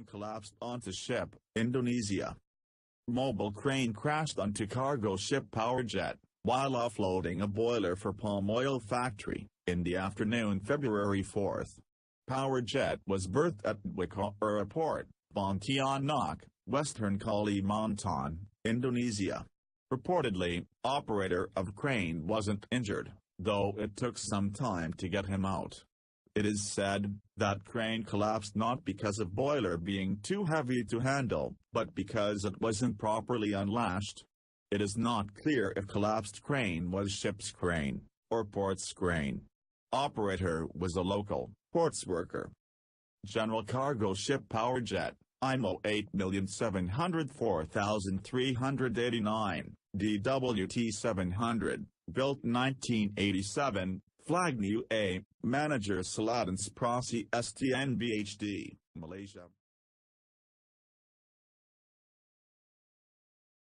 crane collapsed onto ship, Indonesia. Mobile crane crashed onto cargo ship Powerjet, while offloading a boiler for palm oil factory, in the afternoon February 4. Powerjet was berthed at Dwikora Port, Pontianak, Western Kalimantan, Indonesia. Reportedly, operator of crane wasn't injured, though it took some time to get him out. It is said that crane collapsed not because of boiler being too heavy to handle, but because it wasn't properly unlashed. It is not clear if collapsed crane was ship's crane, or port's crane. Operator was a local ports worker. General cargo ship Powerjet, IMO 8,704,389, DWT 700, built 1987, flag Niue, manager SELAT INSPIRASI SDN BHD, Malaysia.